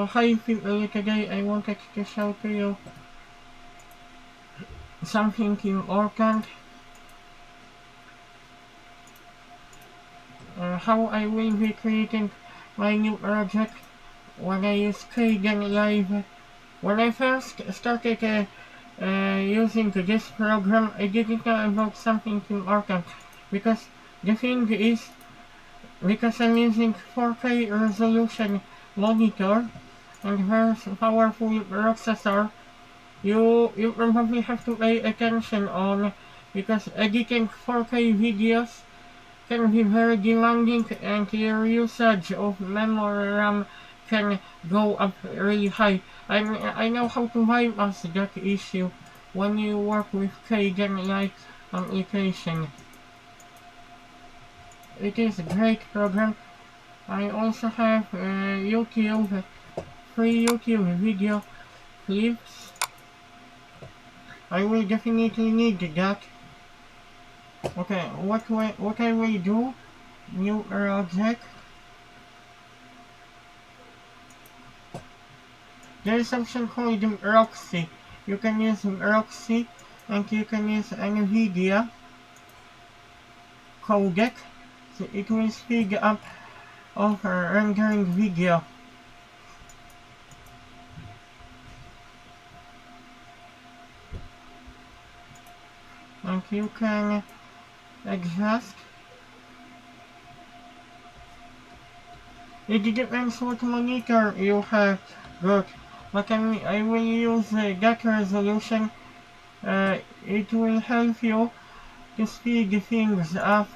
hi people, today I wanted to show to you something important. How I will be creating my new project when I use Kdenlive. When I first started using this program, I didn't know about something important because the thing is, because I'm using 4K resolution monitor and very powerful processor, you probably have to pay attention on, because editing 4K videos can be very demanding and your usage of memory RAM can go up really high. I know how to bypass that issue when you work with Kdenlive application. It is a great program. I also have YouTube, free YouTube video clips. I will definitely need that. Okay, what I will do, new project. There is something called proxy. You can use proxy and you can use NVIDIA codec. So it will speed up of rendering video. And you can adjust. It depends what monitor you have got, but I will use that resolution. It will help you to speed things up.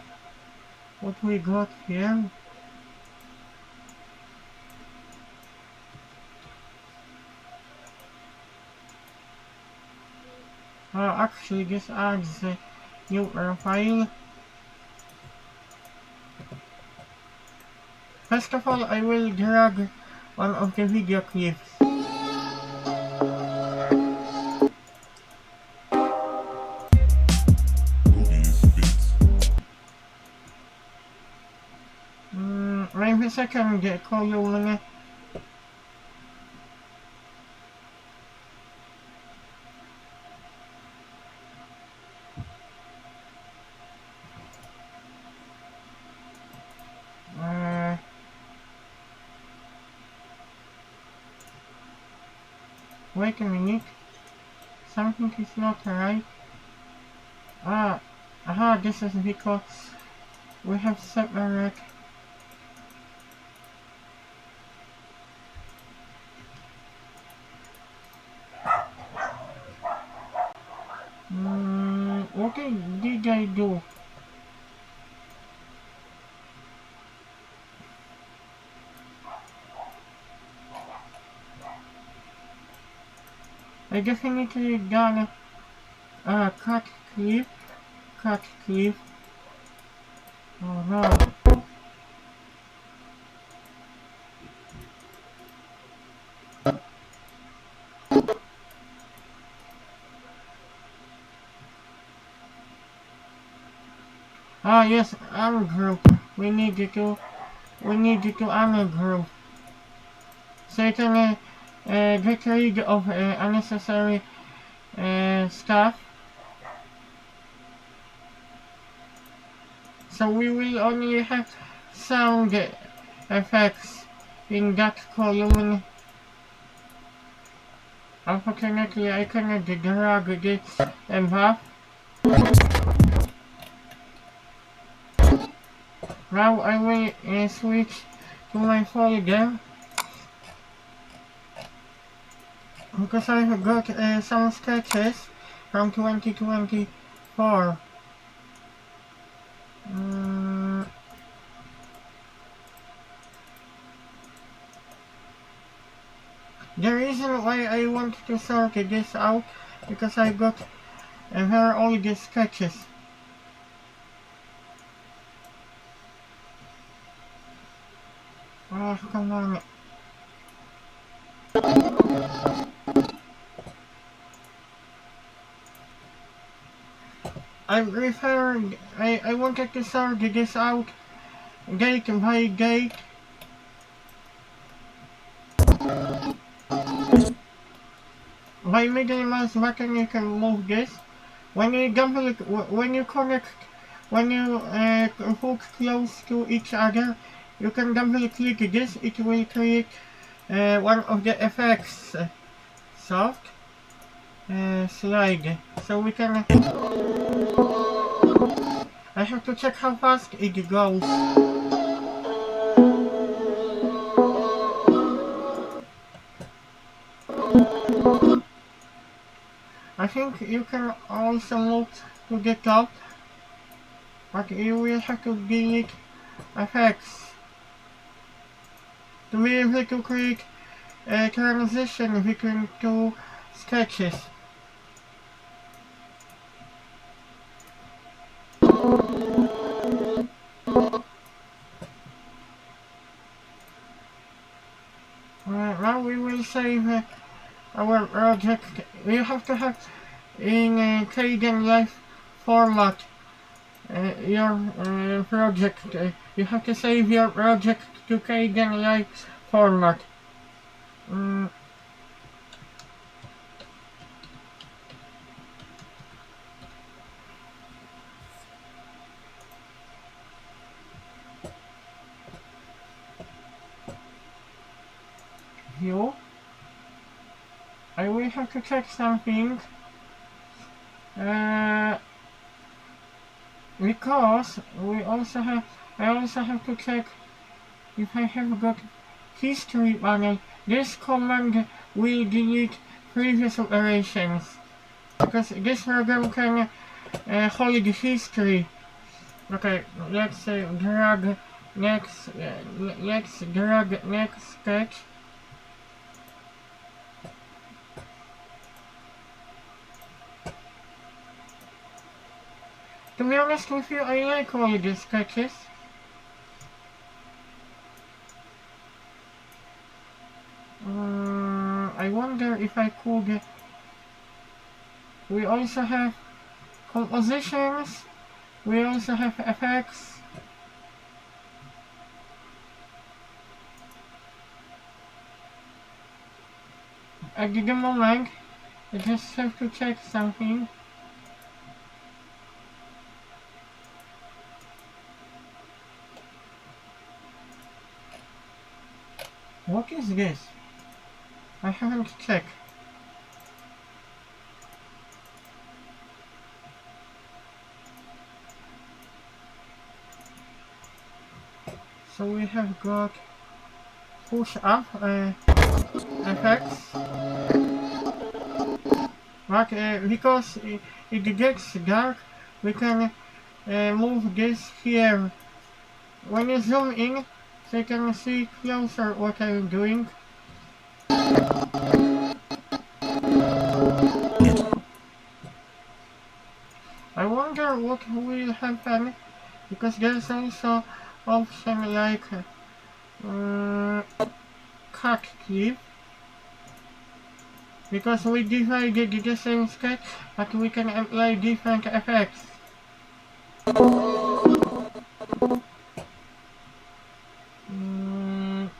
What we got here? Actually this adds a new file. First of all, I will drag one of the video clips. Maybe second column. Wait a minute. Something is not right. This is because we have separate. What did I do? I definitely done cut clip. Oh no. Yes, ungroup. We need to ungroup. Certainly get rid of unnecessary stuff. So we will only have sound effects in that column. Unfortunately, I cannot drag this above. Now I will switch to my folder, because I have got some sketches from 2024. The reason why I want to sort this out, because I got very old sketches. Oh, come on. I wanted to sort this out gate by gate. by middle mouse button you can move this. When you hook close to each other, you can double click this. It will create one of the effects. Soft slide. So we can. I have to check how fast it goes. I think you can also move to the top, but you will have to delete effects to be able to create a transition between two sketches. Now we will save our project. You have to have in Kdenlive format your project. You have to save your project to Kdenlive format. View. I will have to check something. Because I also have to check if I have got history panel. This command will delete previous operations because this program can hold history. Okay, let's drag next. Let's drag next sketch. To be honest with you, I like all the sketches. I wonder if I could. We also have compositions. We also have effects. At the moment, I just have to check something. What is this? I haven't checked. So we have got push up effects. But because it gets dark, we can move this here. When you zoom in, so you can see closer what I'm doing. I wonder what will happen, because there's also option like cut clip, because we divided the same sketch, but we can apply different effects.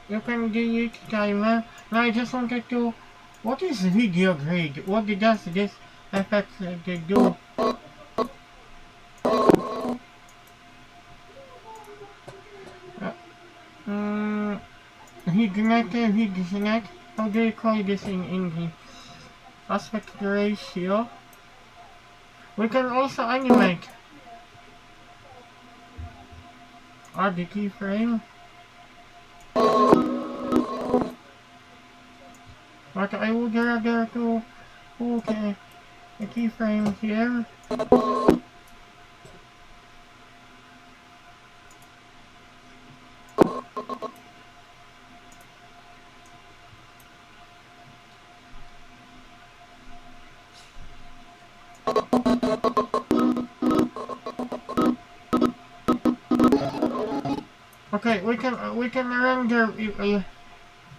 You can delete timer. Now I just wanted to. What is video grid? What does this effect do? Vignette. How do you call this in English? Aspect ratio. We can also animate. Add the keyframe. But I would rather to put a keyframe here. Okay, we can render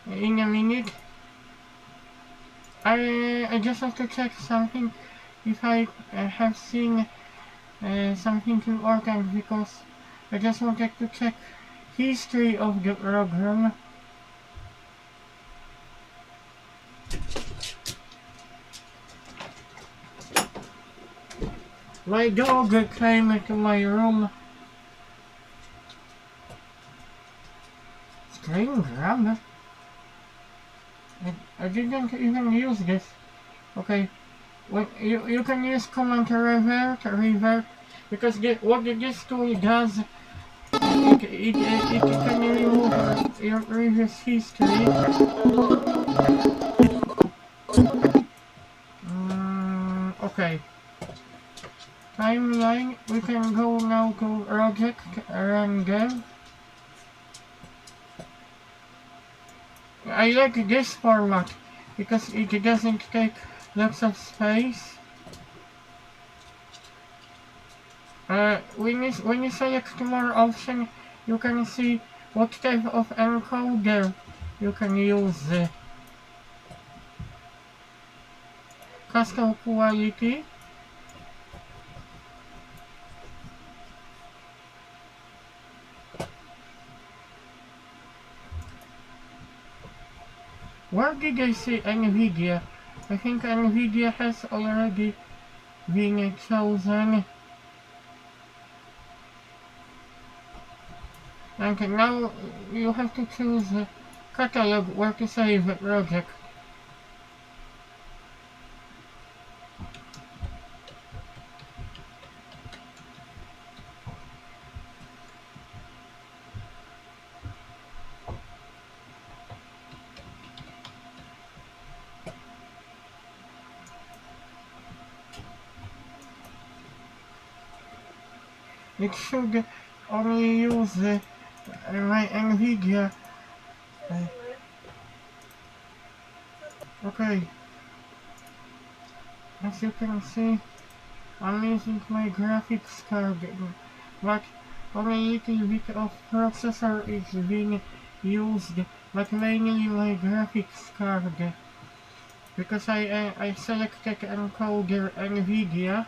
in a minute. I just have to check something if I have seen something important, because I just wanted to check history of the program. My dog came into my room. String grab? I didn't even use this. Okay, when you can use command to revert, because what this tool does, it can remove your previous history. Okay. Timeline, we can go now to project run dev. I like this format because it doesn't take lots of space. When you select more options, you can see what type of encoder you can use. Custom quality. Where did I see NVIDIA? I think NVIDIA has already been chosen. And now you have to choose the catalog where to save the project. It should only use my NVIDIA. Okay, as you can see, I'm using my graphics card, but only a little bit of processor is being used, but mainly my graphics card, because I selected encoder NVIDIA.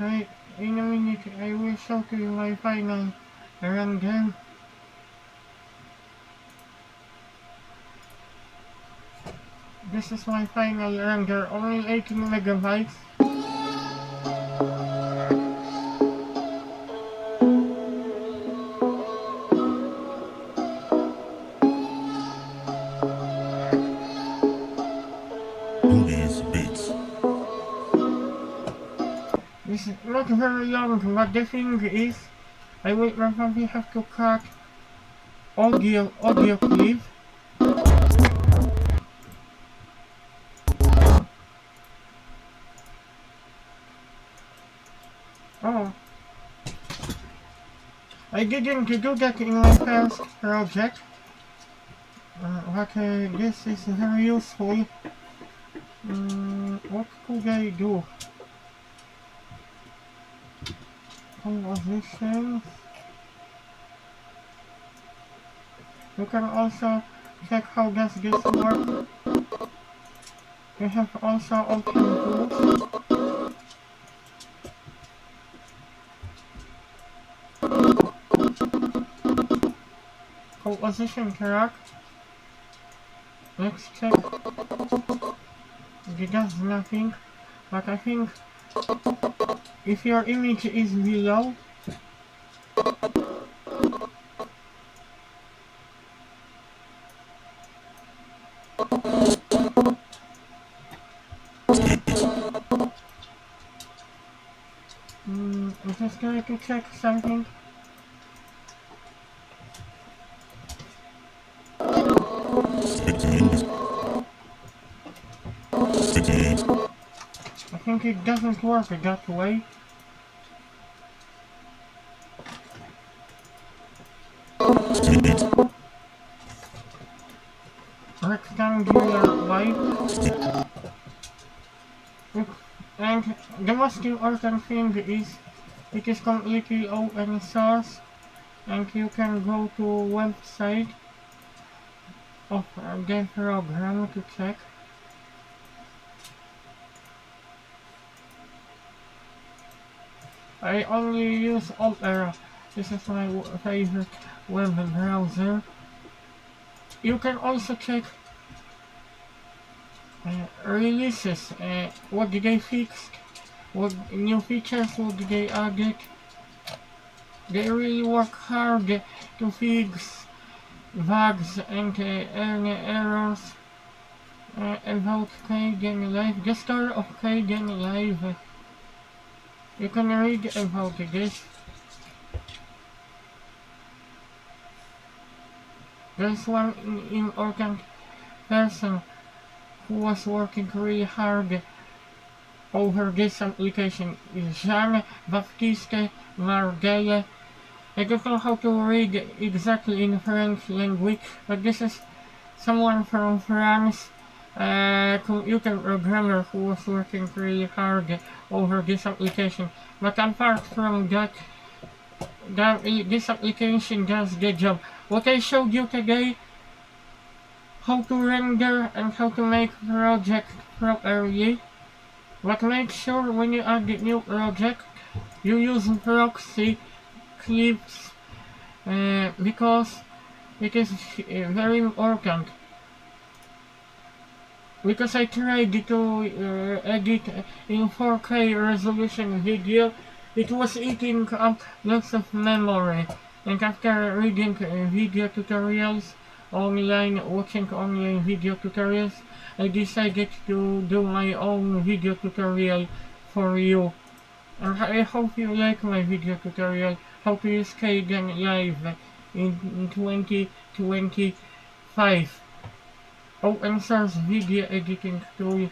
Okay, in a minute I will show to you my final render. This is my final render, only 18 megabytes. This is not very long, but the thing is, I will probably have to cut audio clip. Oh, I didn't do that in my first project, but this is very useful. What could I do? Compositions. You can also check how does this work. We have also option tools. Composition track. Let's check. It does nothing, but I think if your image is below, I'm just going to check something. I think it doesn't work that way. Rectangular white. And the most important thing is it is completely open source, and you can go to website of the program to check. I only use Opera. This is my favorite web browser. You can also check releases. What did they fix? What new features? What did they add? They really work hard to fix bugs and errors. About Kdenlive, the story of Kdenlive. You can read about this. There's one important person who was working really hard over this application, Jean-Baptiste Margelle. I don't know how to read exactly in French language, but this is someone from France, computer programmer who was working really hard over this application. But apart from that, this application does the job. What I showed you today, how to render and how to make project properly. But make sure when you add the new project, you use proxy clips because it is very important. Because I tried to edit in 4K resolution video, it was eating up lots of memory. And after reading video tutorials online, watching online video tutorials, I decided to do my own video tutorial for you. And I hope you like my video tutorial how to use Kdenlive in 2025. Open source video editing tool